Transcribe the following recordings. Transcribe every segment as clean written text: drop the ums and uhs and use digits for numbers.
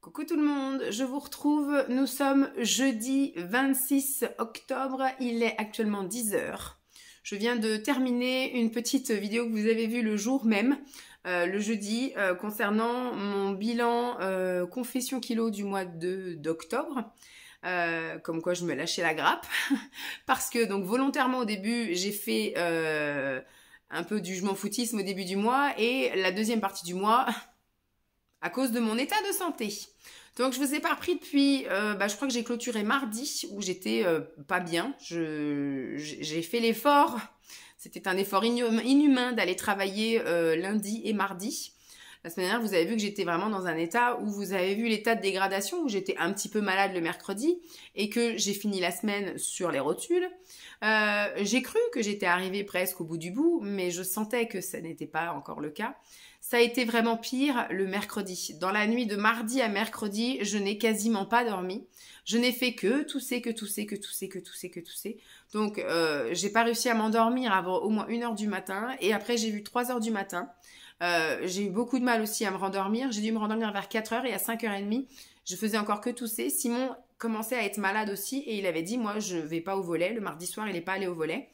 Coucou tout le monde, je vous retrouve, nous sommes jeudi 26 octobre, il est actuellement 10 heures. Je viens de terminer une petite vidéo que vous avez vue le jour même, le jeudi, concernant mon bilan confession kilo du mois d'octobre. Comme quoi je me lâchais la grappe, parce que donc volontairement au début j'ai fait un peu du je m'en foutisme au début du mois, et la deuxième partie du mois à cause de mon état de santé. Donc je vous ai pas repris depuis, je crois que j'ai clôturé mardi où j'étais pas bien. J'ai fait l'effort, c'était un effort inhumain d'aller travailler lundi et mardi. La semaine dernière, vous avez vu que j'étais vraiment dans un état où vous avez vu l'état de dégradation, où j'étais un petit peu malade le mercredi et que j'ai fini la semaine sur les rotules. J'ai cru que j'étais arrivée presque au bout du bout, mais je sentais que ça n'était pas encore le cas. Ça a été vraiment pire le mercredi. Dans la nuit de mardi à mercredi, je n'ai quasiment pas dormi. Je n'ai fait que tousser. Donc, j'ai pas réussi à m'endormir avant au moins 1h du matin. Et après, j'ai vu 3h du matin. J'ai eu beaucoup de mal aussi à me rendormir. J'ai dû me rendormir vers 4h et à 5h30, je faisais encore que tousser. Simon commençait à être malade aussi et il avait dit, moi, je vais pas au volley. Le mardi soir, il n'est pas allé au volley.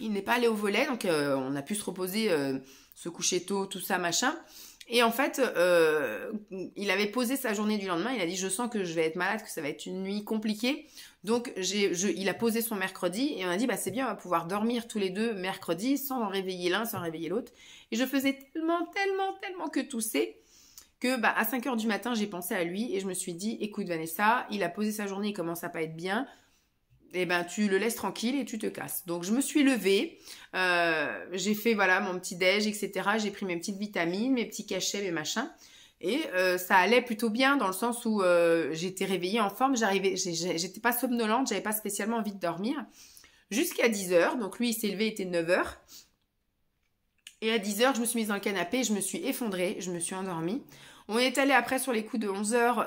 Il n'est pas allé au volley, donc on a pu se reposer, se coucher tôt, tout ça, machin. Et en fait, il avait posé sa journée du lendemain, il a dit « Je sens que je vais être malade, que ça va être une nuit compliquée. » Donc, il a posé son mercredi et on a dit « C'est bien, on va pouvoir dormir tous les deux mercredi sans en réveiller l'un, sans réveiller l'autre. » Et je faisais tellement que tousser que à 5h du matin, j'ai pensé à lui et je me suis dit « Écoute Vanessa, il a posé sa journée, il commence à pas être bien. » Et tu le laisses tranquille et tu te casses. Donc, je me suis levée, j'ai fait, voilà, mon petit déj, etc. J'ai pris mes petites vitamines, mes petits cachets, mes machins. Et ça allait plutôt bien dans le sens où j'étais réveillée en forme. J'étais pas somnolente, j'avais pas spécialement envie de dormir. Jusqu'à 10h, donc lui, il s'est levé, il était 9h. Et à 10h, je me suis mise dans le canapé, je me suis effondrée, je me suis endormie. On est allé après sur les coups de 11h,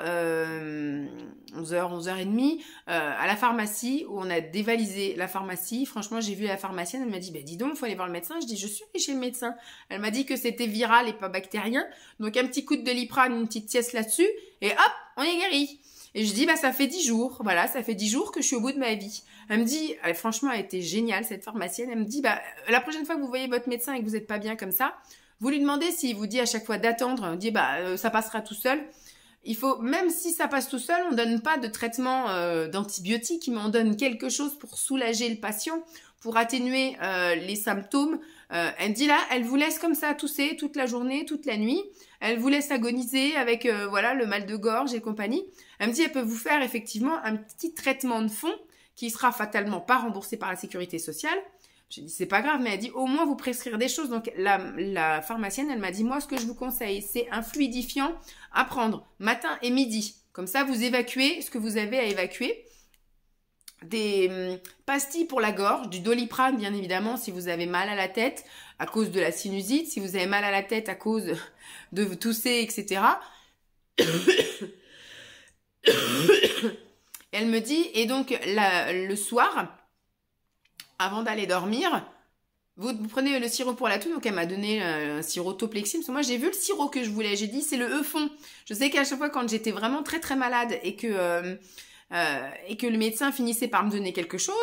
11h30, à la pharmacie où on a dévalisé la pharmacie. Franchement, j'ai vu la pharmacienne, elle m'a dit « dis donc, il faut aller voir le médecin. » Je dis « Je suis allée chez le médecin. » Elle m'a dit que c'était viral et pas bactérien. Donc un petit coup de Doliprane, une petite sieste là-dessus et hop, on est guéri. Et je dis « ça fait 10 jours. Voilà, ça fait 10 jours que je suis au bout de ma vie. » Elle me dit, franchement, elle était géniale cette pharmacienne. Elle me dit « la prochaine fois que vous voyez votre médecin et que vous n'êtes pas bien comme ça, vous lui demandez s'il vous dit à chaque fois d'attendre, on dit ça passera tout seul. » Il faut, même si ça passe tout seul, on donne pas de traitement d'antibiotiques, mais on donne quelque chose pour soulager le patient, pour atténuer les symptômes. Elle dit là, elle vous laisse comme ça tousser toute la journée, toute la nuit. Elle vous laisse agoniser avec voilà le mal de gorge et compagnie. Elle me dit, elle peut vous faire effectivement un petit traitement de fond qui sera fatalement pas remboursé par la sécurité sociale. J'ai dit, c'est pas grave, mais elle dit, au moins vous prescrire des choses. Donc, la pharmacienne, elle m'a dit, moi, ce que je vous conseille, c'est un fluidifiant à prendre matin et midi. Comme ça, vous évacuez ce que vous avez à évacuer. Des pastilles pour la gorge, du Doliprane, bien évidemment, si vous avez mal à la tête à cause de la sinusite, si vous avez mal à la tête à cause de tousser, etc. Elle me dit, et donc, le soir, avant d'aller dormir, vous prenez le sirop pour la toux. Donc elle m'a donné un sirop Toplexil. Parce que moi j'ai vu le sirop que je voulais. J'ai dit c'est le E-fond. Je sais qu'à chaque fois quand j'étais vraiment très malade et que le médecin finissait par me donner quelque chose,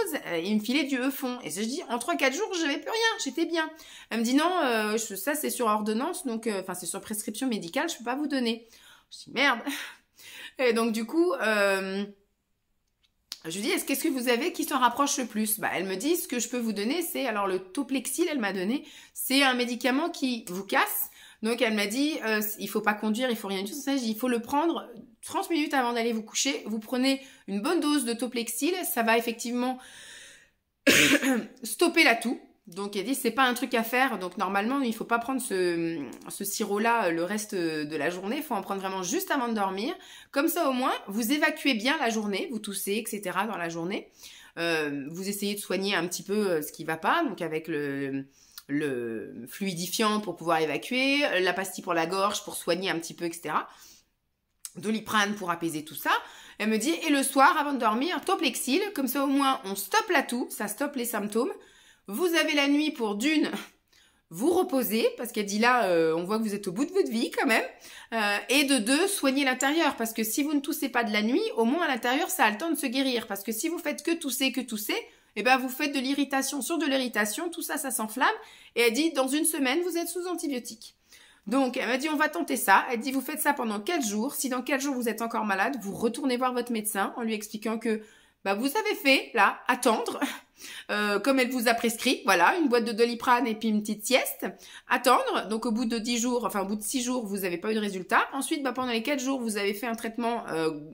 il me filait du E-fond. Et je dis en 3-4 jours j'avais plus rien, j'étais bien. Elle me dit non, ça c'est sur ordonnance, donc c'est sur prescription médicale, je peux pas vous donner. Je dis merde. Et donc du coup je lui dis, qu'est-ce que vous avez qui s'en rapproche le plus? Elle me dit, ce que je peux vous donner, c'est, alors le Toplexil, elle m'a donné, c'est un médicament qui vous casse. Donc elle m'a dit, il faut pas conduire, il faut rien du tout. Ça, il faut le prendre 30 minutes avant d'aller vous coucher. Vous prenez une bonne dose de Toplexil, ça va effectivement stopper la toux. Donc elle dit, c'est pas un truc à faire. Donc normalement, il faut pas prendre ce sirop-là le reste de la journée. Il faut en prendre vraiment juste avant de dormir. Comme ça, au moins, vous évacuez bien la journée. Vous toussez, etc. dans la journée. Vous essayez de soigner un petit peu ce qui va pas. Donc avec le fluidifiant pour pouvoir évacuer. La pastille pour la gorge pour soigner un petit peu, etc. Doliprane pour apaiser tout ça. Elle me dit, et le soir, avant de dormir, Toplexil. Comme ça, au moins, on stoppe la toux. Ça stoppe les symptômes. Vous avez la nuit pour d'une, vous reposez, parce qu'elle dit là, on voit que vous êtes au bout de votre vie quand même. Et de 2, soignez l'intérieur, parce que si vous ne toussez pas de la nuit, au moins à l'intérieur, ça a le temps de se guérir. Parce que si vous faites que tousser, eh ben vous faites de l'irritation sur de l'irritation, tout ça, ça s'enflamme. Et elle dit, dans une semaine, vous êtes sous antibiotiques. Donc, elle m'a dit, on va tenter ça. Elle dit, vous faites ça pendant 4 jours. Si dans 4 jours, vous êtes encore malade, vous retournez voir votre médecin en lui expliquant que bah, vous avez fait, là, attendre, comme elle vous a prescrit, voilà, une boîte de Doliprane et puis une petite sieste, attendre, donc au bout de 10 jours, enfin au bout de 6 jours, vous n'avez pas eu de résultat, ensuite, bah, pendant les 4 jours, vous avez fait un traitement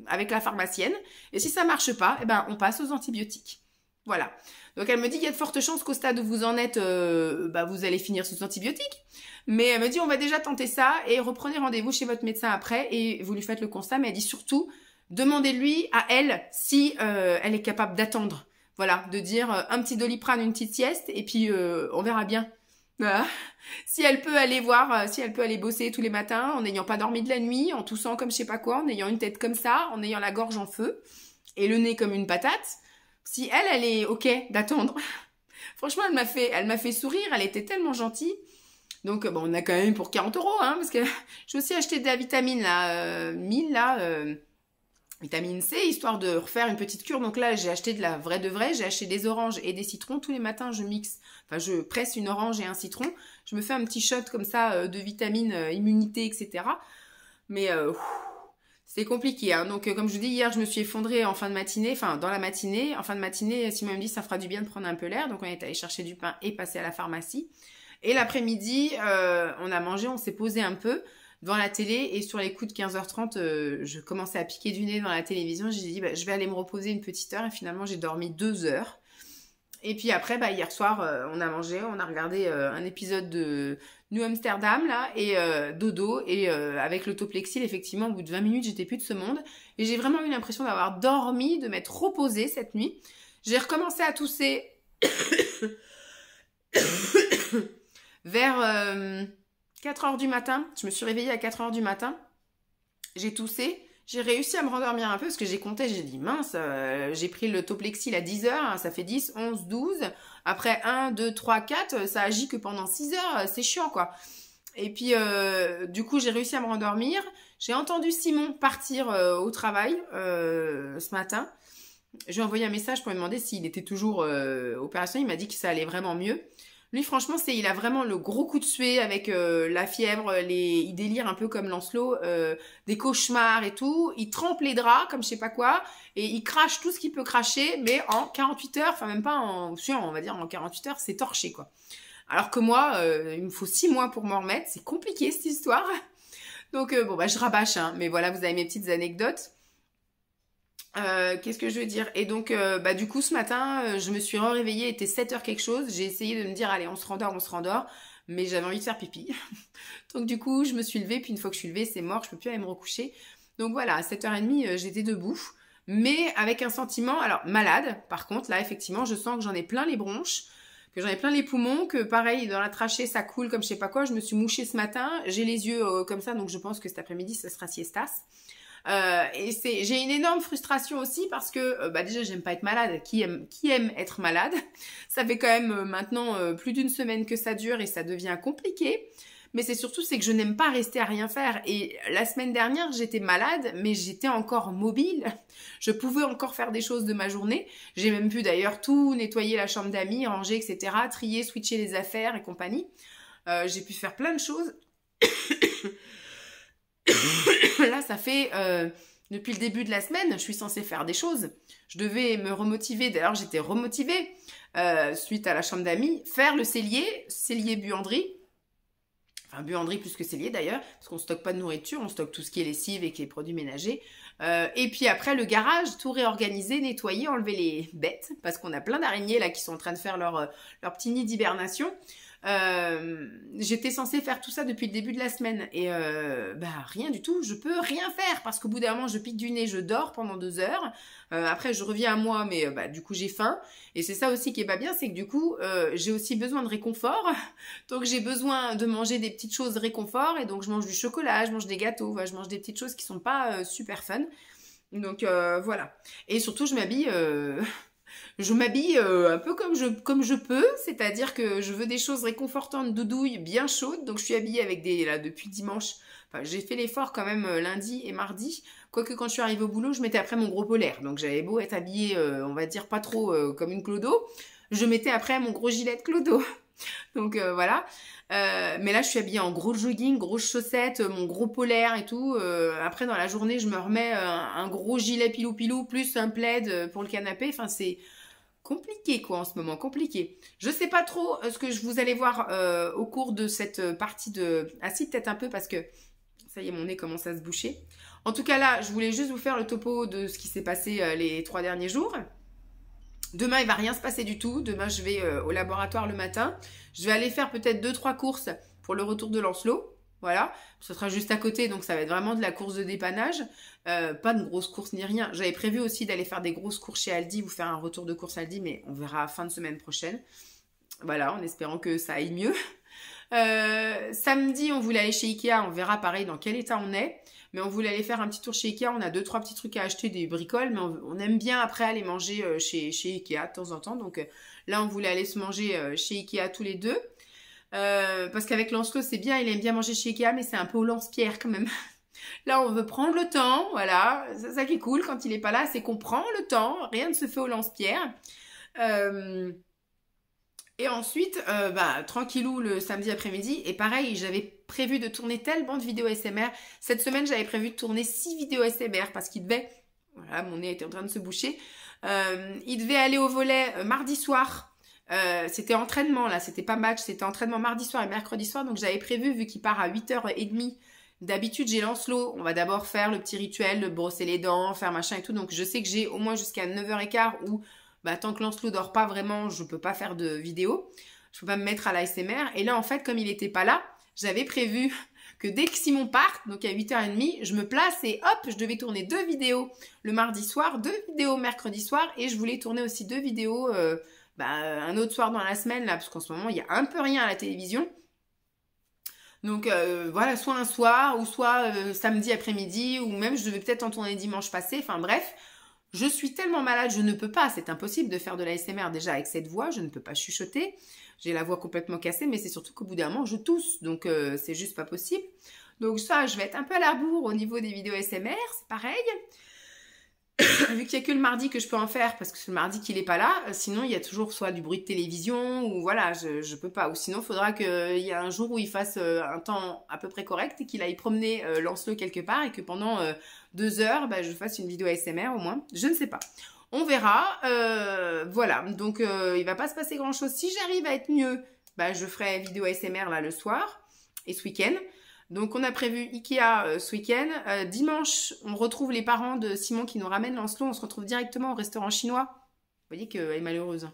avec la pharmacienne, et si ça marche pas, eh ben, on passe aux antibiotiques. Voilà. Donc elle me dit qu'il y a de fortes chances qu'au stade où vous en êtes, bah, vous allez finir sous antibiotiques, mais elle me dit on va déjà tenter ça, et reprenez rendez-vous chez votre médecin après, et vous lui faites le constat, mais elle dit surtout, demandez-lui à elle si elle est capable d'attendre. Voilà, de dire un petit Doliprane, une petite sieste, et puis on verra bien. Voilà. Si elle peut aller voir, si elle peut aller bosser tous les matins, en n'ayant pas dormi de la nuit, en toussant comme je sais pas quoi, en ayant une tête comme ça, en ayant la gorge en feu, et le nez comme une patate, si elle est ok d'attendre. Franchement, elle m'a fait sourire, elle était tellement gentille. Donc, bon, on a quand même pour 40 €, hein, parce que j'ai aussi acheté de la vitamine, là, 1000, là, vitamine C, histoire de refaire une petite cure. Donc là, j'ai acheté de la vraie de vraie. J'ai acheté des oranges et des citrons. Tous les matins, je mixe, enfin, je presse une orange et un citron. Je me fais un petit shot comme ça de vitamines, immunité, etc. Mais c'est compliqué. Hein. Donc, comme je vous dis, hier, je me suis effondrée en fin de matinée. Enfin, dans la matinée. En fin de matinée, Simon me dit, ça fera du bien de prendre un peu l'air. Donc, on est allé chercher du pain et passer à la pharmacie. Et l'après-midi, on a mangé, on s'est posé un peu devant la télé, et sur les coups de 15h30, je commençais à piquer du nez devant la télévision. J'ai dit, bah, je vais aller me reposer une petite heure, et finalement, j'ai dormi 2 heures. Et puis après, bah, hier soir, on a mangé, on a regardé un épisode de New Amsterdam, là, et dodo, et avec l'autoplexil, effectivement, au bout de 20 minutes, j'étais plus de ce monde. Et j'ai vraiment eu l'impression d'avoir dormi, de m'être reposée cette nuit. J'ai recommencé à tousser vers 4h du matin. Je me suis réveillée à 4h du matin. J'ai toussé. J'ai réussi à me rendormir un peu parce que j'ai compté. J'ai dit mince, j'ai pris le Toplexil à 10h. Hein, ça fait 10, 11, 12. Après 1, 2, 3, 4, ça agit que pendant 6 heures. C'est chiant, quoi. Et puis, du coup, j'ai réussi à me rendormir. J'ai entendu Simon partir au travail ce matin. Je lui ai envoyé un message pour lui demander s'il était toujours opérationnel. Il m'a dit que ça allait vraiment mieux. Lui, franchement, il a vraiment le gros coup de suée avec la fièvre, il délire un peu comme Lancelot, des cauchemars et tout. Il trempe les draps comme je sais pas quoi, et il crache tout ce qu'il peut cracher, mais en 48 heures, enfin même pas on va dire en 48 heures, c'est torché, quoi. Alors que moi, il me faut 6 mois pour m'en remettre, c'est compliqué cette histoire. Donc bon, bah je rabâche, hein, mais voilà, vous avez mes petites anecdotes. Qu'est-ce que je veux dire? Et donc, bah, du coup, ce matin, je me suis réveillée, il était 7h quelque chose. J'ai essayé de me dire, allez, on se rendort. Mais j'avais envie de faire pipi. Donc, du coup, je me suis levée. Puis, une fois que je suis levée, c'est mort. Je peux plus aller me recoucher. Donc, voilà, à 7h30, j'étais debout. Mais avec un sentiment, alors, malade. Par contre, là, effectivement, je sens que j'en ai plein les bronches. Que j'en ai plein les poumons. Que pareil, dans la trachée, ça coule comme je sais pas quoi. Je me suis mouchée ce matin. J'ai les yeux comme ça. Donc, je pense que cet après-midi, ça sera siestas. Et j'ai une énorme frustration aussi parce que bah déjà j'aime pas être malade. Qui aime être malade? Ça fait quand même maintenant plus d'une semaine que ça dure et ça devient compliqué. Mais c'est que je n'aime pas rester à rien faire. Et la semaine dernière j'étais malade, mais j'étais encore mobile. Je pouvais encore faire des choses de ma journée. J'ai même pu d'ailleurs tout nettoyer la chambre d'amis, ranger, etc., trier, switcher les affaires et compagnie. J'ai pu faire plein de choses. Là, ça fait depuis le début de la semaine, je suis censée faire des choses. Je devais me remotiver. D'ailleurs, j'étais remotivée suite à la chambre d'amis. Faire le cellier buanderie. Enfin, buanderie plus que cellier d'ailleurs, parce qu'on stocke pas de nourriture, on stocke tout ce qui est lessive et qui est produits ménagers. Et puis après, le garage, tout réorganiser, nettoyer, enlever les bêtes, parce qu'on a plein d'araignées là qui sont en train de faire leur petit nid d'hibernation. J'étais censée faire tout ça depuis le début de la semaine et bah rien du tout, je peux rien faire parce qu'au bout d'un moment je pique du nez, je dors pendant 2 heures, après je reviens à moi mais bah, du coup j'ai faim et c'est ça aussi qui est pas bien, c'est que du coup j'ai aussi besoin de réconfort, donc j'ai besoin de manger des petites choses réconfort et donc je mange du chocolat, je mange des gâteaux, je mange des petites choses qui sont pas super fun, donc voilà, et surtout je m'habille Je m'habille un peu comme je peux, c'est-à-dire que je veux des choses réconfortantes, doudouilles, bien chaudes. Donc je suis habillée avec là depuis dimanche. Enfin, j'ai fait l'effort quand même lundi et mardi. Quoique quand je suis arrivée au boulot, je mettais après mon gros polaire. Donc j'avais beau être habillée, on va dire pas trop comme une clodo, je mettais après mon gros gilet de clodo. Donc voilà. Mais là, je suis habillée en gros jogging, grosses chaussettes, mon gros polaire et tout. Après, dans la journée, je me remets un gros gilet pilou-pilou, plus un plaid pour le canapé. Enfin, c'est compliqué, quoi, en ce moment. Compliqué. Je sais pas trop ce que vous allez voir au cours de cette partie de... Ah si, peut-être un peu, parce que ça y est, mon nez commence à se boucher. En tout cas, là, je voulais juste vous faire le topo de ce qui s'est passé les 3 derniers jours. Demain, il va rien se passer du tout. Demain, je vais au laboratoire le matin. Je vais aller faire peut-être 2-3 courses pour le retour de Lancelot. Voilà, ce sera juste à côté, donc ça va être vraiment de la course de dépannage. Pas de grosses courses ni rien. J'avais prévu aussi d'aller faire des grosses courses chez Aldi, vous faire un retour de course Aldi, mais on verra fin de semaine prochaine. Voilà, en espérant que ça aille mieux. Samedi, on voulait aller chez Ikea, on verra pareil dans quel état on est. Mais on voulait aller faire un petit tour chez Ikea, on a 2-3 petits trucs à acheter, des bricoles, mais on aime bien après aller manger chez Ikea de temps en temps. Donc là, on voulait aller se manger chez Ikea tous les deux. Parce qu'avec Lancelot, c'est bien, il aime bien manger chez Ikea, mais c'est un peu au lance-pierre quand même. Là, on veut prendre le temps, voilà. C'est ça qui est cool quand il est pas là, c'est qu'on prend le temps, rien ne se fait au lance-pierre. Et ensuite, tranquillou le samedi après-midi. Et pareil, j'avais prévu de tourner tellement de vidéos SMR. Cette semaine, j'avais prévu de tourner 6 vidéos SMR parce qu'il devait... Voilà, mon nez était en train de se boucher. Il devait aller au volley mardi soir. C'était entraînement là, c'était pas match, c'était entraînement mardi soir et mercredi soir. Donc j'avais prévu, vu qu'il part à 8h30, d'habitude j'ai Lancelot, on va d'abord faire le petit rituel de brosser les dents, faire machin et tout. Donc je sais que j'ai au moins jusqu'à 9h15 où tant que Lancelot dort pas vraiment, je peux pas faire de vidéo. Je peux pas me mettre à l'ASMR. Et là en fait, comme il était pas là, j'avais prévu que dès que Simon parte, donc à 8h30, je me place et hop, je devais tourner 2 vidéos le mardi soir, 2 vidéos mercredi soir, et je voulais tourner aussi 2 vidéos un autre soir dans la semaine, là, parce qu'en ce moment, il y a un peu rien à la télévision. Donc voilà, soit un soir, ou soit samedi après-midi, ou même je devais peut-être en tourner dimanche passé, enfin bref. Je suis tellement malade, je ne peux pas, c'est impossible de faire de l'ASMR déjà avec cette voix, je ne peux pas chuchoter. J'ai la voix complètement cassée, mais c'est surtout qu'au bout d'un moment, je tousse, donc c'est juste pas possible. Donc ça, je vais être un peu à la bourre au niveau des vidéos ASMR, c'est pareil. Vu qu'il n'y a que le mardi que je peux en faire, parce que c'est le mardi qu'il n'est pas là, sinon il y a toujours soit du bruit de télévision, ou voilà, je peux pas. Ou sinon, il faudra qu'il y ait un jour où il fasse un temps à peu près correct, et qu'il aille promener Lancelot quelque part, et que pendant 2 heures, je fasse une vidéo ASMR au moins. Je ne sais pas. On verra. Voilà, donc il va pas se passer grand-chose. Si j'arrive à être mieux, je ferai vidéo ASMR là le soir, et ce week-end. Donc on a prévu Ikea ce week-end. Dimanche, on retrouve les parents de Simon qui nous ramènent Lancelot. On se retrouve directement au restaurant chinois. Vous voyez qu'elle est malheureuse.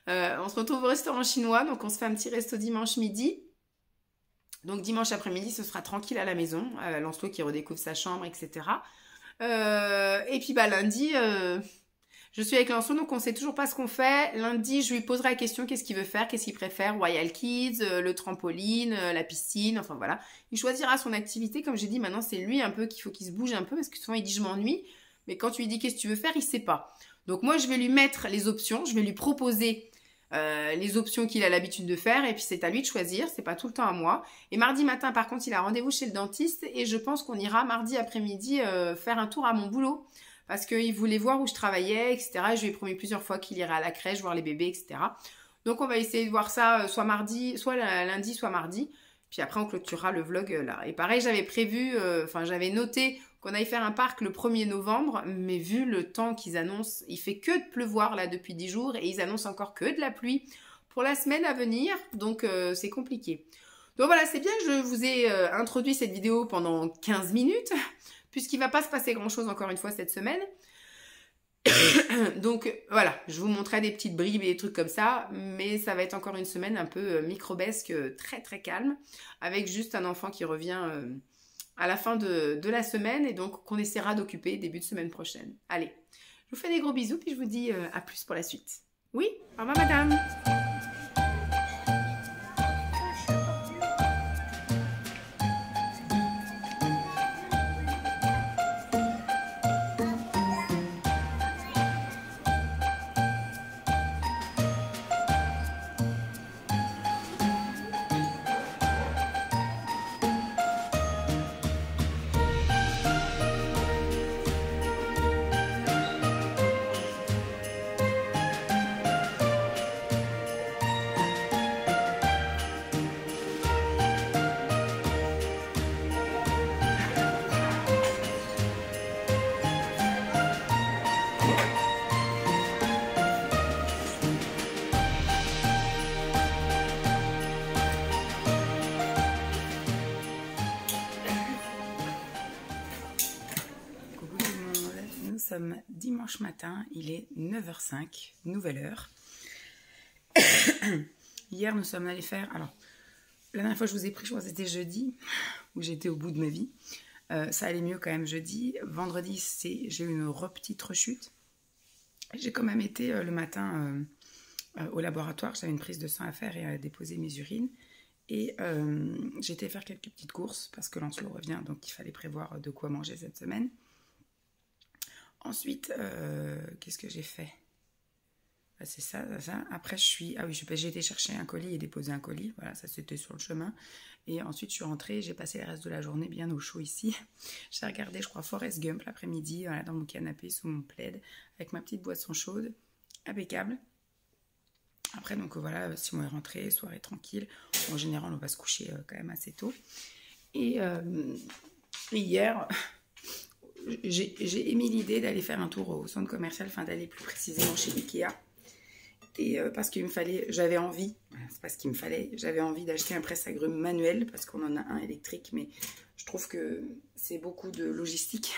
On se retrouve au restaurant chinois. Donc on se fait un petit resto dimanche midi. Donc dimanche après-midi, ce sera tranquille à la maison. Lancelot qui redécouvre sa chambre, etc. Et puis lundi... je suis avec Lancelot, donc on ne sait toujours pas ce qu'on fait. Lundi, je lui poserai la question, qu'est-ce qu'il veut faire, qu'est-ce qu'il préfère, Royal Kids, le trampoline, la piscine, enfin voilà. Il choisira son activité, comme j'ai dit, maintenant c'est lui un peu qu'il faut qu'il se bouge un peu, parce que souvent il dit je m'ennuie, mais quand tu lui dis qu'est-ce que tu veux faire, il ne sait pas. Donc moi je vais lui mettre les options, je vais lui proposer les options qu'il a l'habitude de faire, et puis c'est à lui de choisir, c'est pas tout le temps à moi. Et mardi matin par contre, il a rendez-vous chez le dentiste, et je pense qu'on ira mardi après-midi faire un tour à mon boulot. Parce qu'il voulait voir où je travaillais, etc. Je lui ai promis plusieurs fois qu'il irait à la crèche, voir les bébés, etc. Donc on va essayer de voir ça soit mardi, soit lundi, soit mardi. Puis après on clôturera le vlog là. Et pareil, j'avais prévu, j'avais noté qu'on allait faire un parc le 1er novembre. Mais vu le temps qu'ils annoncent, il fait que de pleuvoir là depuis 10 jours. Et ils annoncent encore que de la pluie pour la semaine à venir. Donc c'est compliqué. Donc voilà, c'est bien que je vous ai introduit cette vidéo pendant 15 minutes. Puisqu'il ne va pas se passer grand-chose encore une fois cette semaine. Donc voilà, je vous montrerai des petites bribes et des trucs comme ça, mais ça va être encore une semaine un peu microbesque, très très calme, avec juste un enfant qui revient à la fin de la semaine, et donc qu'on essaiera d'occuper début de semaine prochaine. Allez, je vous fais des gros bisous, puis je vous dis à plus pour la suite. Oui, au revoir madame. sommes dimanche matin, il est 9h05, nouvelle heure. Hier, nous sommes allés faire... Alors, la dernière fois que je vous ai pris, je crois que c'était jeudi, où j'étais au bout de ma vie. Ça allait mieux quand même jeudi. Vendredi, j'ai eu une petite rechute. J'ai quand même été le matin au laboratoire. J'avais une prise de sang à faire et à déposer mes urines. Et j'ai été faire quelques petites courses parce que Lancelot revient, donc il fallait prévoir de quoi manger cette semaine. Ensuite, qu'est-ce que j'ai fait? C'est ça. Après, j'ai été chercher un colis et déposer un colis. Voilà, ça c'était sur le chemin. Et ensuite, je suis rentrée. J'ai passé le reste de la journée bien au chaud ici. J'ai regardé, je crois, Forrest Gump l'après-midi, voilà, dans mon canapé, sous mon plaid, avec ma petite boisson chaude. Impeccable. Après, donc voilà, si on est rentré, soirée tranquille. En général, on va se coucher quand même assez tôt. Et hier, j'ai émis l'idée d'aller faire un tour au centre commercial, enfin d'aller plus précisément chez Ikea. Et parce qu'il me fallait, j'avais envie d'acheter un presse-agrumes manuel, parce qu'on en a un électrique, mais je trouve que c'est beaucoup de logistique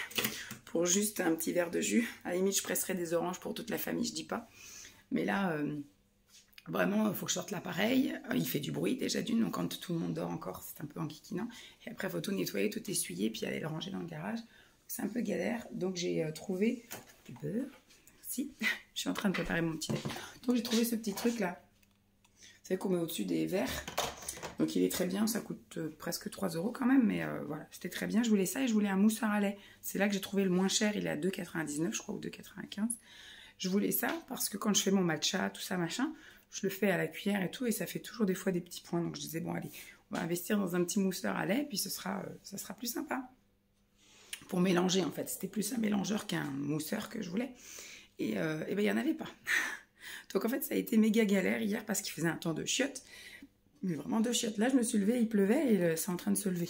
pour juste un petit verre de jus. À la limite, je presserais des oranges pour toute la famille, je dis pas. Mais là... vraiment, il faut que je sorte l'appareil. Il fait du bruit déjà d'une, donc quand tout le monde dort encore, c'est un peu enquiquinant. Et après, il faut tout nettoyer, tout essuyer, puis aller le ranger dans le garage. C'est un peu galère. Donc, j'ai trouvé du beurre. Merci. Je suis en train de préparer mon petit déj. Donc, j'ai trouvé ce petit truc-là. Vous savez qu'on met au-dessus des verres. Donc, il est très bien. Ça coûte presque 3 € quand même. Mais voilà, c'était très bien. Je voulais ça et je voulais un mousseur à lait. C'est là que j'ai trouvé le moins cher. Il est à 2,99 je crois, ou 2,95. Je voulais ça parce que quand je fais mon matcha, tout ça, machin... Je le fais à la cuillère et tout, et ça fait toujours des fois des petits points. Donc je disais, bon allez, on va investir dans un petit mousseur à lait, puis ça sera plus sympa. Pour mélanger, en fait. C'était plus un mélangeur qu'un mousseur que je voulais. Et ben, il n'y en avait pas. Donc en fait, ça a été méga galère hier, parce qu'il faisait un temps de chiottes. Mais vraiment de chiottes. Là, je me suis levée, il pleuvait, et c'est en train de se lever.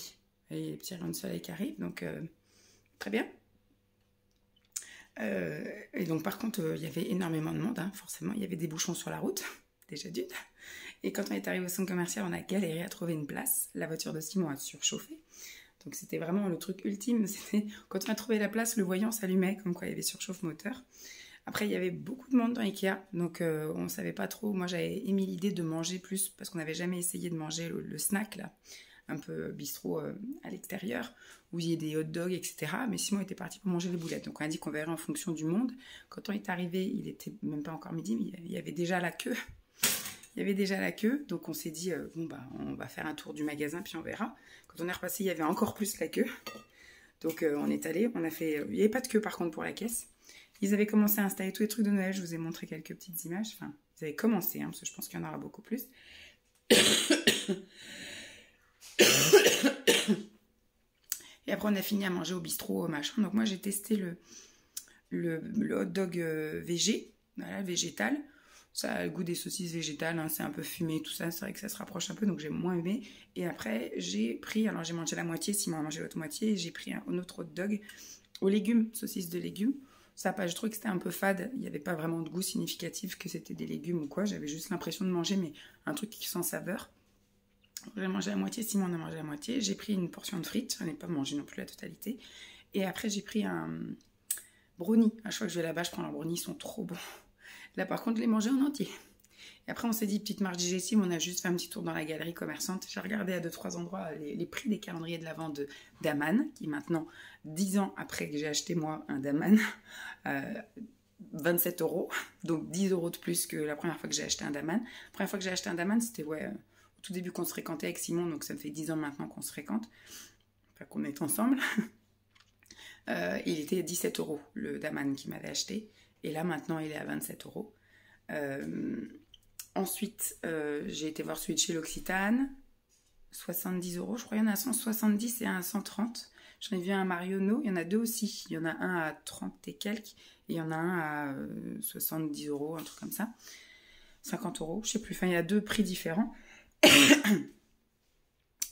Et il y a les petits rayons de soleil qui arrivent, donc très bien. Et donc par contre, il y avait énormément de monde, hein, forcément. Il y avait des bouchons sur la route. Déjà d'une. Et quand on est arrivé au centre commercial, on a galéré à trouver une place. La voiture de Simon a surchauffé. Donc c'était vraiment le truc ultime. C'était quand on a trouvé la place, le voyant s'allumait, comme quoi il y avait surchauffe moteur. Après, il y avait beaucoup de monde dans Ikea, donc on ne savait pas trop. Moi, j'avais émis l'idée de manger plus, parce qu'on n'avait jamais essayé de manger le snack, là, un peu bistrot à l'extérieur, où il y a des hot dogs, etc. Mais Simon était parti pour manger les boulettes. Donc on a dit qu'on verrait en fonction du monde. Quand on est arrivé, il était même pas encore midi, mais il y avait déjà la queue. Il y avait déjà la queue, donc on s'est dit, bon bah on va faire un tour du magasin, puis on verra. Quand on est repassé, il y avait encore plus la queue. Donc on est allé, on a fait... Il n'y avait pas de queue par contre pour la caisse. Ils avaient commencé à installer tous les trucs de Noël, je vous ai montré quelques petites images. Enfin, ils avaient commencé, hein, parce que je pense qu'il y en aura beaucoup plus. Et après on a fini à manger au bistrot, machin. Donc moi j'ai testé le hot dog végé, voilà, végétal. Ça a le goût des saucisses végétales, hein, c'est un peu fumé, tout ça, c'est vrai que ça se rapproche un peu, donc j'ai moins aimé. Et après, j'ai pris, alors j'ai mangé la moitié, Simon a mangé l'autre moitié, et j'ai pris un autre hot dog aux légumes, saucisses de légumes. Ça, je trouvais que c'était un peu fade, il n'y avait pas vraiment de goût significatif que c'était des légumes ou quoi, j'avais juste l'impression de manger, mais un truc qui sans saveur. J'ai mangé la moitié, Simon en a mangé la moitié, j'ai pris une portion de frites, je n'ai pas mangé non plus la totalité. Et après, j'ai pris un brownie. À chaque fois que je vais là-bas, je prends leurs brownies, ils sont trop bons. Là, par contre, je l'ai mangé en entier. Et après, on s'est dit, petite marche digestive, on a juste fait un petit tour dans la galerie commerçante. J'ai regardé à 2-3 endroits les prix des calendriers de l'Avent d'Aman, qui maintenant, 10 ans après que j'ai acheté moi un d'Aman, 27 €, donc 10 € de plus que la première fois que j'ai acheté un d'Aman. La première fois que j'ai acheté un d'Aman, c'était au tout début qu'on se fréquentait avec Simon, donc ça me fait 10 ans maintenant qu'on se fréquente, enfin qu'on est ensemble. Il était à 17 € le d'Aman qui m'avait acheté. Et là, maintenant, il est à 27 €. Ensuite, j'ai été voir celui de chez l'Occitane. 70 €. Je crois qu'il y en a à 170 et un à 130. J'en ai vu un à Marionneau. Il y en a deux aussi. Il y en a un à 30 et quelques. Et il y en a un à 70 €, un truc comme ça. 50 €, je sais plus. Enfin, il y a deux prix différents.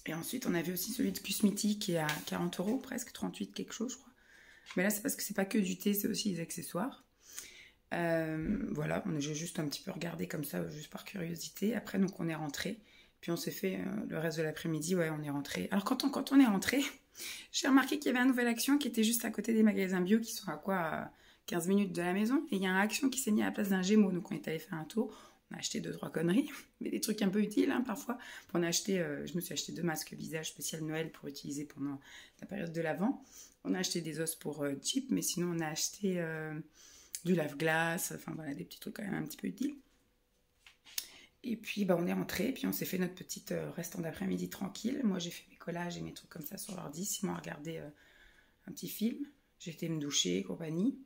Et ensuite, on a vu aussi celui de Cusmiti qui est à 40 € presque. 38 quelque chose, je crois. Mais là, c'est parce que c'est pas que du thé, c'est aussi des accessoires. Voilà, j'ai juste un petit peu regardé comme ça, juste par curiosité. Après, donc, on est rentré. Puis, on s'est fait le reste de l'après-midi. Ouais, on est rentré. Alors, quand on est rentré, j'ai remarqué qu'il y avait une nouvelle action qui était juste à côté des magasins bio qui sont à quoi 15 minutes de la maison. Et il y a un Action qui s'est mis à la place d'un Gémeaux. Donc on est allé faire un tour. On a acheté 2-3 conneries, mais des trucs un peu utiles hein, parfois. On a acheté, je me suis acheté 2 masques visage spécial Noël pour utiliser pendant la période de l'Avent. On a acheté des os pour Chip, mais sinon on a acheté du lave-glace, enfin voilà, des petits trucs quand même un petit peu utiles. Et puis on est rentré, puis on s'est fait notre petite restant d'après-midi tranquille. Moi j'ai fait mes collages et mes trucs comme ça sur l'ordi, Simon a regardé un petit film. J'ai été me doucher et compagnie.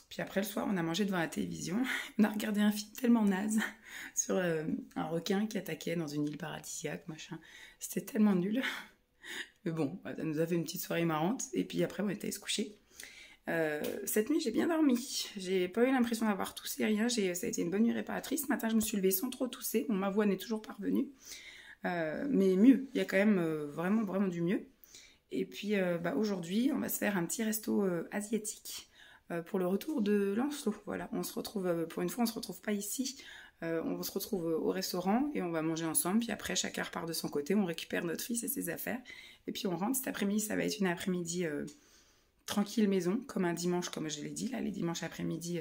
Puis après le soir, on a mangé devant la télévision. On a regardé un film tellement naze sur un requin qui attaquait dans une île paradisiaque, machin. C'était tellement nul. Mais bon, ça nous a fait une petite soirée marrante. Et puis après, on était allé se coucher. Cette nuit, j'ai bien dormi. J'ai pas eu l'impression d'avoir toussé, rien. Ça a été une bonne nuit réparatrice. Ce matin, je me suis levée sans trop tousser. Bon, ma voix n'est toujours pas revenue. Mais mieux. Il y a quand même vraiment, vraiment du mieux. Et puis aujourd'hui, on va se faire un petit resto asiatique. Pour le retour de Lancelot. Voilà, on se retrouve, pour une fois, on se retrouve pas ici. On se retrouve au restaurant et on va manger ensemble. Puis après, chacun repart de son côté. On récupère notre fils et ses affaires. Et puis on rentre. Cet après-midi, ça va être une après-midi tranquille maison, comme un dimanche, comme je l'ai dit. Là, les dimanches après-midi,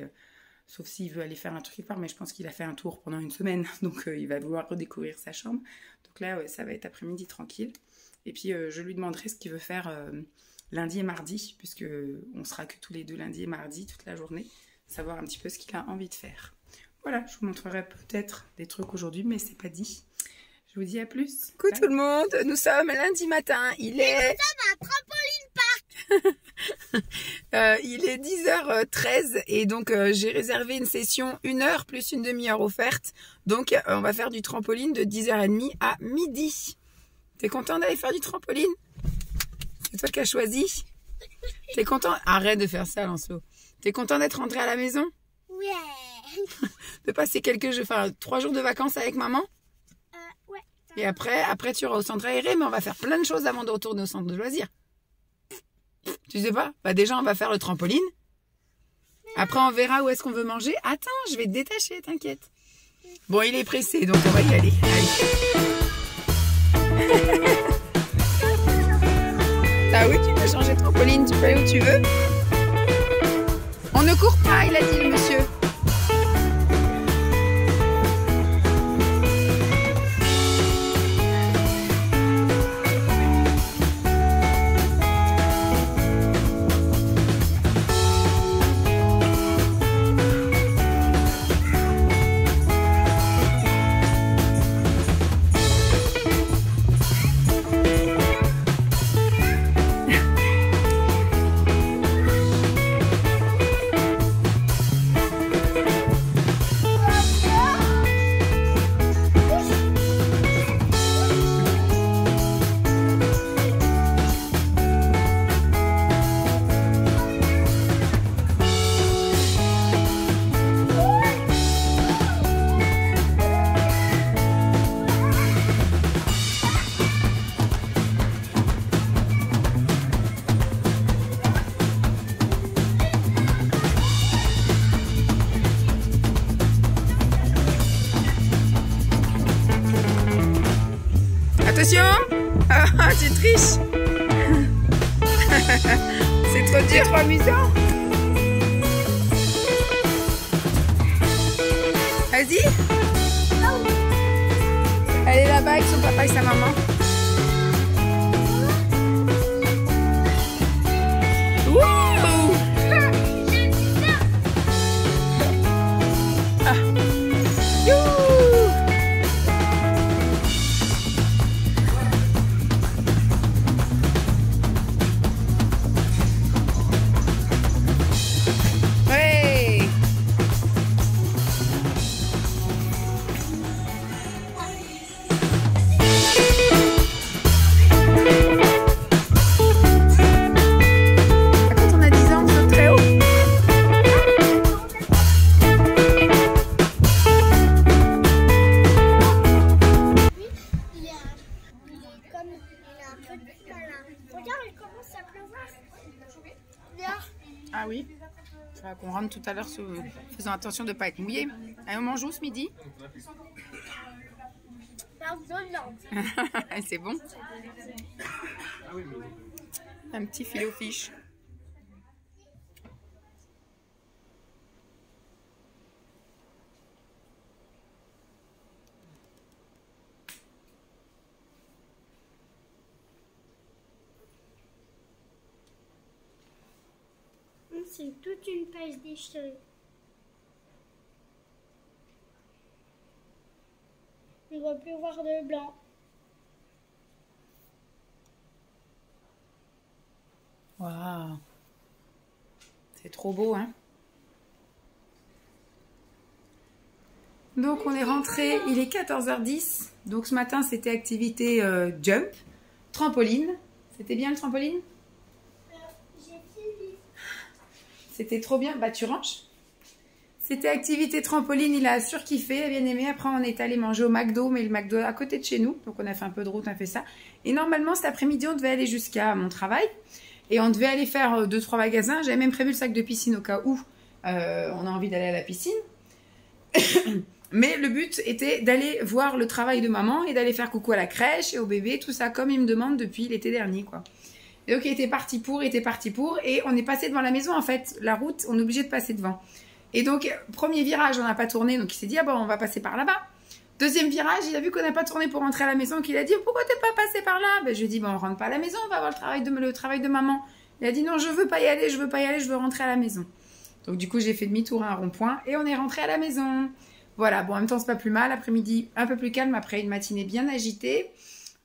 sauf s'il veut aller faire un truc quelque part, mais je pense qu'il a fait un tour pendant une semaine. Donc il va vouloir redécouvrir sa chambre. Donc là, ouais, ça va être après-midi tranquille. Et puis je lui demanderai ce qu'il veut faire lundi et mardi, puisque on sera que tous les deux lundi et mardi toute la journée, savoir un petit peu ce qu'il a envie de faire. Voilà, je vous montrerai peut-être des trucs aujourd'hui, mais c'est pas dit. Je vous dis à plus. Coucou tout le monde, nous sommes lundi matin, il est... il est 10h13 et donc j'ai réservé une session 1 heure plus une demi-heure offerte. Donc on va faire du trampoline de 10h30 à midi. T'es content d'aller faire du trampoline? C'est toi qui as choisi. T'es content? Arrête de faire ça, Lancelot. T'es content d'être rentré à la maison? Ouais. De passer quelques jours, enfin 3 jours de vacances avec maman? Ouais. Et après tu iras au centre aéré, mais on va faire plein de choses avant de retourner au centre de loisirs. Tu sais pas? Bah déjà on va faire le trampoline. Après on verra où est-ce qu'on veut manger. Attends, je vais te détacher, t'inquiète. Bon, il est pressé, donc on va y aller. Allez. Ah oui, tu peux changer de trampoline, tu peux aller où tu veux. On ne court pas, il a dit le monsieur. Attention! Ah, tu triches! C'est trop dur, trop amusant! Vas-y! Elle est là-bas avec son papa et sa maman. Wouh! Ah! Youhou! Ah oui, il faudra qu'on rentre tout à l'heure faisant attention de ne pas être mouillé. Allez, on mange où ce midi? C'est bon. Un petit filet aux fiches. c'est toute une page déchirée. On ne voit plus voir de blanc. Waouh. C'est trop beau, hein? Donc on est rentré, il est 14h10. Donc ce matin c'était activité jump, trampoline. C'était bien le trampoline? J'ai fini. C'était trop bien. Bah tu ranges. C'était activité trampoline, il a surkiffé, il a bien aimé. Après on est allé manger au McDo, mais le McDo à côté de chez nous. Donc on a fait un peu de route, on a fait ça. Et normalement cet après-midi on devait aller jusqu'à mon travail. Et on devait aller faire 2-3 magasins. J'avais même prévu le sac de piscine au cas où on a envie d'aller à la piscine. Mais le but était d'aller voir le travail de maman et d'aller faire coucou à la crèche et au bébé, tout ça comme il me demande depuis l'été dernier, quoi. Et donc il était parti pour, et on est passé devant la maison en fait. La route, on est obligé de passer devant. Et donc premier virage, on n'a pas tourné, donc il s'est dit ah bon, on va passer par là-bas. Deuxième virage, il a vu qu'on n'a pas tourné pour rentrer à la maison, qu'il a dit pourquoi t'es pas passé par là? Ben je lui ai dit bon, on rentre pas à la maison, on va voir le travail de maman. Il a dit non, je veux pas y aller, je veux rentrer à la maison. Donc du coup j'ai fait demi-tour à un rond-point et on est rentré à la maison. Voilà, bon, en même temps, c'est pas plus mal. Après-midi, un peu plus calme après une matinée bien agitée.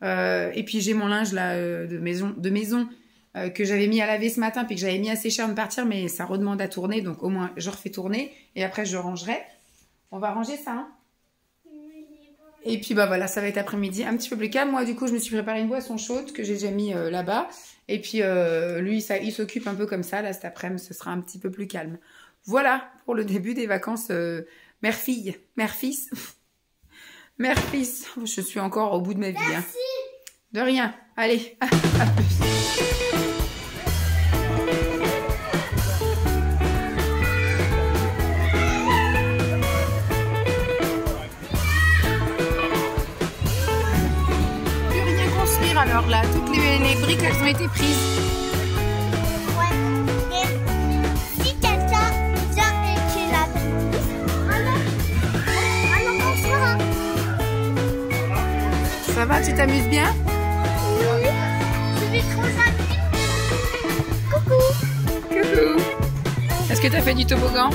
Et puis, j'ai mon linge là de maison que j'avais mis à laver ce matin puis que j'avais mis à sécher avant de partir, mais ça redemande à tourner. Donc, au moins, je refais tourner et après, je rangerai. On va ranger ça, hein. Et puis, bah voilà, ça va être après-midi un petit peu plus calme. Moi, du coup, je me suis préparé une boisson chaude que j'ai déjà mis là-bas. Et puis, lui, il s'occupe un peu comme ça. Là, cet après-midi, ce sera un petit peu plus calme. Voilà pour le début des vacances mère-fille, mère-fils. Mère-fils. Je suis encore au bout de ma vie. Hein. De rien. Allez, à plus. Plus rien construire alors là. Toutes les briques, elles ont été prises. Ça va, tu t'amuses bien? Oui, je vais trop rapide. Coucou. Coucou. Est-ce que tu as fait du toboggan?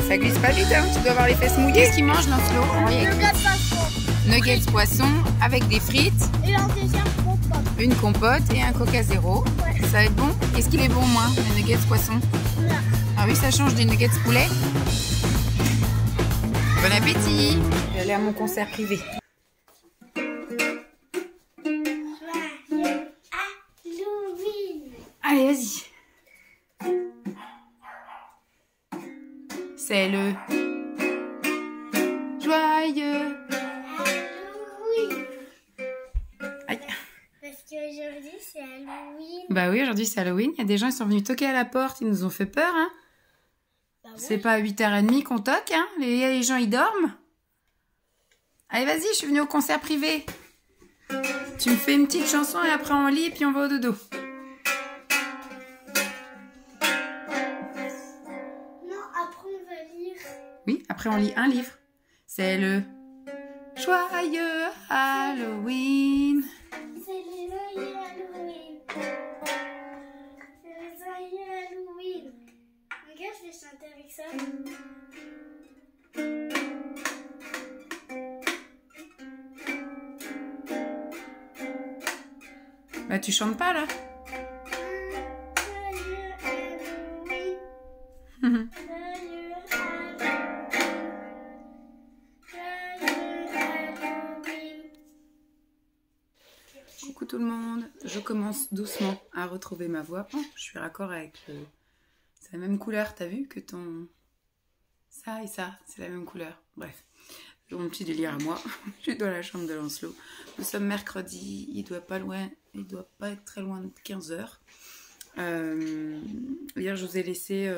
Ça glisse pas vite, hein. Tu dois avoir les fesses mouillées. Qu'est-ce qu'ils mangent, Lancelot? Nuggets poisson avec des frites. Et en deuxième compote. Une compote et un coca zéro. Ouais. Ça va être bon? Est-ce qu'il est bon, moi, les nuggets poisson? Là. Ah oui, ça change des nuggets poulet. Bon appétit! Je vais aller à mon concert privé. Joyeux Halloween. Allez, vas-y. C'est le joyeux Halloween. Aïe. Parce qu'aujourd'hui c'est Halloween. Bah oui, aujourd'hui c'est Halloween. Il y a des gens qui sont venus toquer à la porte. Ils nous ont fait peur, hein. Bah ouais. C'est pas à 8h30 qu'on toque, hein. Les gens, ils dorment. Allez, vas-y, je suis venue au concert privé. Tu me fais une petite chanson et après on lit et puis on va au dodo. Non, après on va lire. Oui, après on lit un livre. C'est le joyeux Halloween. C'est le joyeux Halloween. C'est le joyeux Halloween. Regarde, je vais chanter avec ça. Bah, tu chantes pas là? Coucou tout le monde, je commence doucement à retrouver ma voix. Oh, je suis raccord avec le... C'est la même couleur, t'as vu que ton... Ça et ça, c'est la même couleur. Bref, mon petit délire à moi. Je suis dans la chambre de Lancelot. Nous sommes mercredi, il doit pas être très loin de 15h. Hier, je vous ai laissé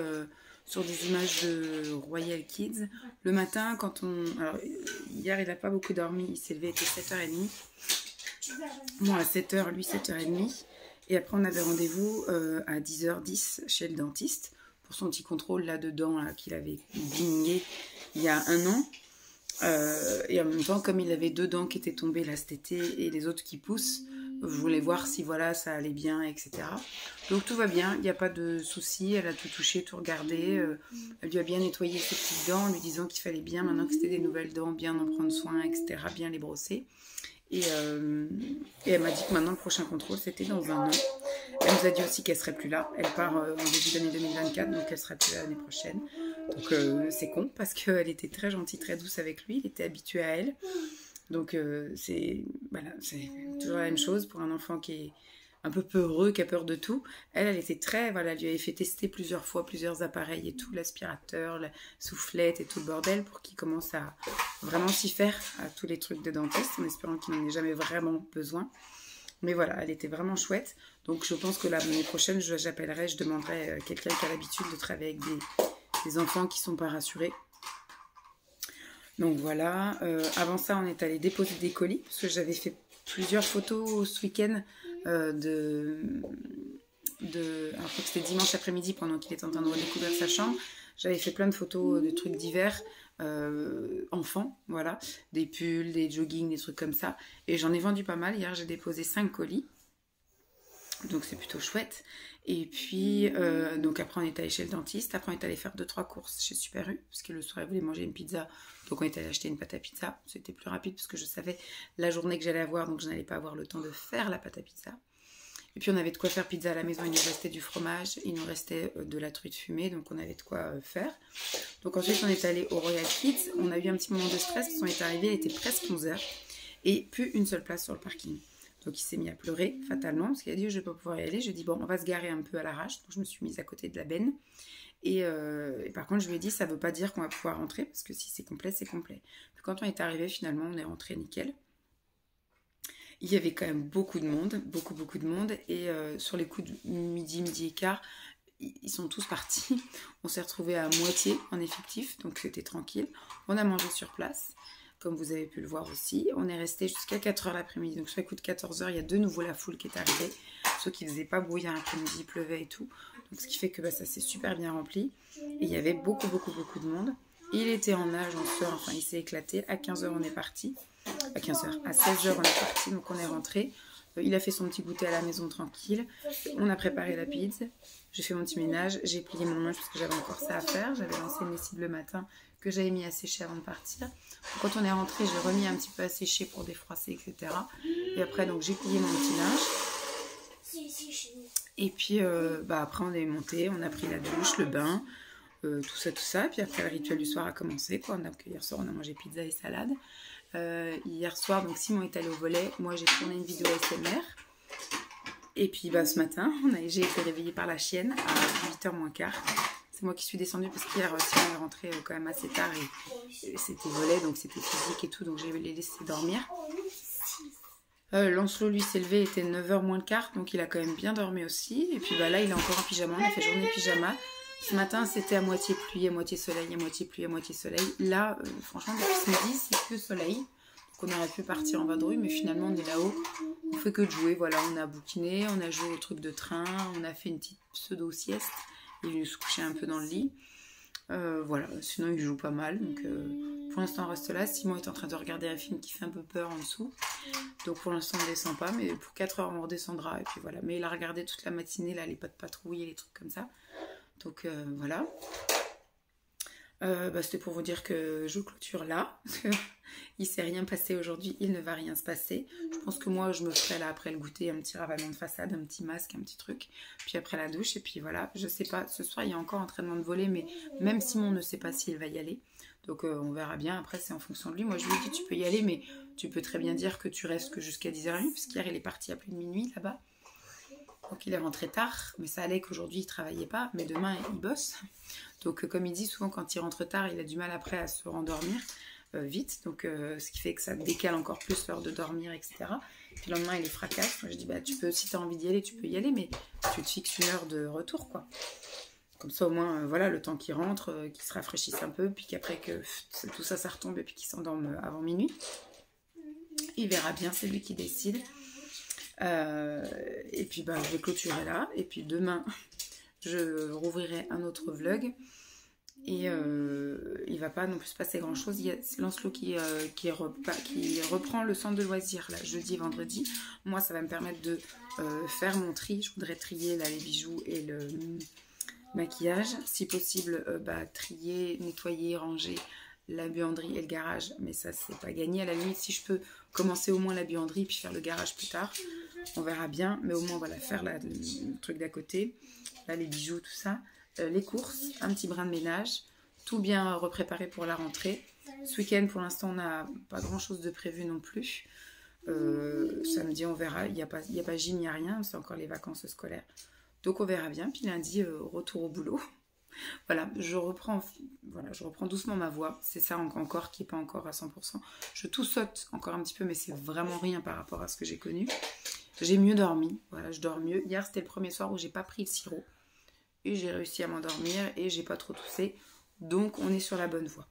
sur des images de Royal Kids. Le matin, quand on... Alors, hier, il n'a pas beaucoup dormi. Il s'est levé, il était 7h30. Moi, à 7h, lui, 7h30. Et après, on avait rendez-vous à 10h10 chez le dentiste pour son petit contrôle là-dedans là, qu'il avait bingé il y a 1 an. Et en même temps, comme il avait 2 dents qui étaient tombées là cet été et les autres qui poussent, je voulais voir si voilà ça allait bien, etc. Donc tout va bien, il n'y a pas de souci, elle a tout touché, tout regardé. Elle lui a bien nettoyé ses petites dents en lui disant qu'il fallait bien, maintenant que c'était des nouvelles dents, bien en prendre soin, etc. Bien les brosser. Et elle m'a dit que maintenant le prochain contrôle c'était dans 1 an. Elle nous a dit aussi qu'elle serait plus là. Elle part en début d'année 2024, donc elle sera plus là l'année prochaine. Donc c'est con parce qu'elle était très gentille, très douce avec lui. Il était habitué à elle. Donc c'est toujours la même chose pour un enfant qui est un peu peureux, qui a peur de tout. Elle était très... Voilà, elle lui avait fait tester plusieurs fois, plusieurs appareils et tout, l'aspirateur, la soufflette et tout le bordel pour qu'il commence à vraiment s'y faire à tous les trucs de dentiste, en espérant qu'il n'en ait jamais vraiment besoin. Mais voilà, elle était vraiment chouette. Donc je pense que l'année prochaine, j'appellerai, je demanderai quelqu'un qui a l'habitude de travailler avec des enfants qui ne sont pas rassurés. Donc voilà, avant ça, on est allé déposer des colis, parce que j'avais fait plusieurs photos ce week-end alors je crois que c'était dimanche après-midi pendant qu'il était en train de redécouvrir sa chambre. J'avais fait plein de photos de trucs divers, enfants, voilà, des pulls, des joggings, des trucs comme ça. Et j'en ai vendu pas mal. Hier, j'ai déposé 5 colis. Donc c'est plutôt chouette. Et puis, donc après on est allé chez le dentiste. Après on est allé faire 2-3 courses chez Super U, parce que le soir elle voulait manger une pizza. Donc on est allé acheter une pâte à pizza. C'était plus rapide parce que je savais la journée que j'allais avoir, donc je n'allais pas avoir le temps de faire la pâte à pizza. Et puis on avait de quoi faire pizza à la maison. Il nous restait du fromage, il nous restait de la truite fumée, donc on avait de quoi faire. Donc ensuite on est allé au Royal Kids. On a eu un petit moment de stress parce qu'on est arrivé, il était presque 11h et plus une seule place sur le parking. Donc il s'est mis à pleurer fatalement parce qu'il a dit je ne vais pas pouvoir y aller. Je lui ai dit bon on va se garer un peu à l'arrache. Donc je me suis mise à côté de la benne. Et par contre je lui ai dit ça ne veut pas dire qu'on va pouvoir rentrer parce que si c'est complet c'est complet. Puis quand on est arrivé finalement on est rentré nickel. Il y avait quand même beaucoup de monde, beaucoup de monde. Et sur les coups de midi et quart, ils sont tous partis. On s'est retrouvés à moitié en effectif, donc c'était tranquille. On a mangé sur place, comme vous avez pu le voir aussi. On est resté jusqu'à 4h l'après-midi. Donc sur les coups de 14h, il y a de nouveau la foule qui est arrivée. Ceux qui ne faisaient pas brouillard l'après-midi, il pleuvait et tout. Donc ce qui fait que ça s'est super bien rempli. Et il y avait beaucoup de monde. Il était en nage, en sueur, enfin il s'est éclaté. À 15h, on est parti. À 15h, à 16h, on est parti, donc on est rentré. Il a fait son petit goûter à la maison tranquille. On a préparé la pizza. J'ai fait mon petit ménage. J'ai plié mon linge parce que j'avais encore ça à faire. J'avais lancé une lessive le matin que j'avais mis à sécher avant de partir. Donc, quand on est rentré, j'ai remis un petit peu à sécher pour défroisser, etc. Et après, donc j'ai plié mon petit linge. Et puis, après, on est monté. On a pris la douche, le bain. Tout ça. Puis après, le rituel du soir a commencé. Hier soir, on a mangé pizza et salade. Hier soir, donc Simon est allé au volet. Moi, j'ai tourné une vidéo SMR. Et puis, ce matin, j'ai été réveillée par la chienne à 8h moins quart. C'est moi qui suis descendue parce qu'hier, Simon est rentré quand même assez tard et c'était volet, donc c'était physique et tout. Donc, j'ai les laissé dormir. Lancelot, lui, s'est levé, il était 9h moins le quart. Donc, il a quand même bien dormi aussi. Et puis, là, il est encore en pyjama. On a fait journée pyjama. Ce matin, c'était à moitié pluie, à moitié soleil, à moitié pluie, à moitié soleil. Là, franchement, depuis ce midi, c'est que soleil. Donc, on aurait pu partir en vadrouille, mais finalement, on est là-haut. On fait que de jouer. Voilà, on a bouquiné, on a joué au truc de train, on a fait une petite pseudo-sieste. Il est venu se coucher un peu dans le lit. Voilà, sinon, il joue pas mal. Donc, pour l'instant, on reste là. Simon est en train de regarder un film qui fait un peu peur en dessous. Donc, pour l'instant, on ne descend pas. Mais pour 4 heures, on redescendra. Et puis voilà. Mais il a regardé toute la matinée, là, les pas de patrouille et les trucs comme ça. Donc voilà, c'était pour vous dire que je clôture là, parce que Il s'est rien passé aujourd'hui, il ne va rien se passer. Je pense que moi, je me ferai là après le goûter un petit ravalement de façade, un petit masque, un petit truc. Puis après la douche, et puis voilà. Je sais pas, ce soir, il y a encore entraînement de volley, mais même Simon ne sait pas s'il va y aller. Donc on verra bien, après c'est en fonction de lui. Moi je lui ai dit tu peux y aller, mais tu peux très bien dire que tu restes que jusqu'à 10h30, parce qu'hier il est parti à plus de minuit là-bas. Donc il est rentré tard, mais ça allait qu'aujourd'hui il travaillait pas, mais demain il bosse. Donc comme il dit souvent quand il rentre tard, il a du mal après à se rendormir vite. Donc ce qui fait que ça décale encore plus l'heure de dormir, etc. Puis le lendemain il est fracasse. Moi je dis bah tu peux, si tu as envie d'y aller, tu peux y aller, mais tu te fixes une heure de retour quoi. Comme ça, au moins, voilà, le temps qu'il rentre, qu'il se rafraîchisse un peu, puis qu'après que tout ça, ça retombe et puis qu'il s'endorme avant minuit. Il verra bien, c'est lui qui décide. Et puis, bah, je vais clôturer là. Et puis, demain, je rouvrirai un autre vlog. Et il va pas non plus se passer grand-chose. Il y a Lancelot qui reprend le centre de loisirs, là, jeudi et vendredi. Moi, ça va me permettre de faire mon tri. Je voudrais trier là, les bijoux et le maquillage, si possible trier, nettoyer, ranger la buanderie et le garage, mais ça c'est pas gagné. À la limite si je peux commencer au moins la buanderie puis faire le garage plus tard, on verra bien, mais au moins voilà, faire le truc d'à côté, là les bijoux, tout ça, les courses, un petit brin de ménage, tout bien repréparé pour la rentrée. Ce week-end pour l'instant on n'a pas grand chose de prévu non plus. Samedi on verra, il n'y a pas gym, il n'y a rien, c'est encore les vacances scolaires. Donc on verra bien, puis lundi, retour au boulot. Voilà, je reprends doucement ma voix. C'est ça encore qui n'est pas encore à 100%. Je tout saute encore un petit peu, mais c'est vraiment rien par rapport à ce que j'ai connu. J'ai mieux dormi, voilà, je dors mieux. Hier, c'était le premier soir où j'ai pas pris le sirop. Et j'ai réussi à m'endormir et j'ai pas trop toussé. Donc on est sur la bonne voie.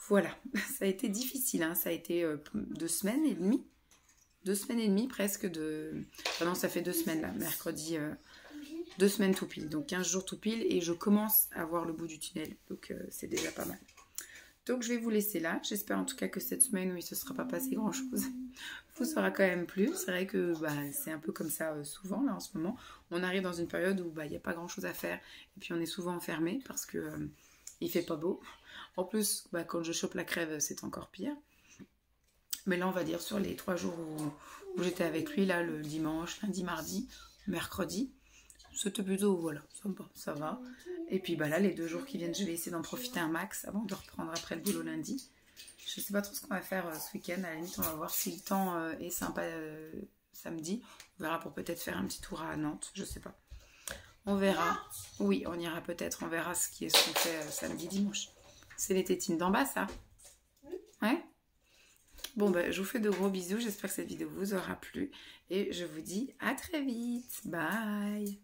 Voilà, ça a été difficile, hein. Ça a été 2 semaines et demie. 2 semaines et demie presque de... Enfin non, ça fait 2 semaines là, mercredi... 2 semaines tout pile, donc 15 jours tout pile, et je commence à voir le bout du tunnel, donc c'est déjà pas mal. Donc je vais vous laisser là, j'espère en tout cas que cette semaine où il ne se sera pas passé grand chose vous aura quand même plu. C'est vrai que c'est un peu comme ça souvent là en ce moment, on arrive dans une période où il n'y a pas grand chose à faire, et puis on est souvent enfermé parce que il fait pas beau. En plus quand je chope la crève c'est encore pire, mais là on va dire sur les 3 jours où j'étais avec lui, là le dimanche, lundi, mardi, mercredi, c'était plutôt, voilà, sympa, ça va. Et puis là, les 2 jours qui viennent, je vais essayer d'en profiter un max avant de reprendre après le boulot lundi. Je sais pas trop ce qu'on va faire ce week-end. À la limite, on va voir si le temps est sympa samedi. On verra pour peut-être faire un petit tour à Nantes, je sais pas. On verra. Oui, on ira peut-être, on verra ce qu'on fait samedi, dimanche. C'est les tétines d'en bas, ça? Ouais? Bon, je vous fais de gros bisous. J'espère que cette vidéo vous aura plu. Et je vous dis à très vite. Bye!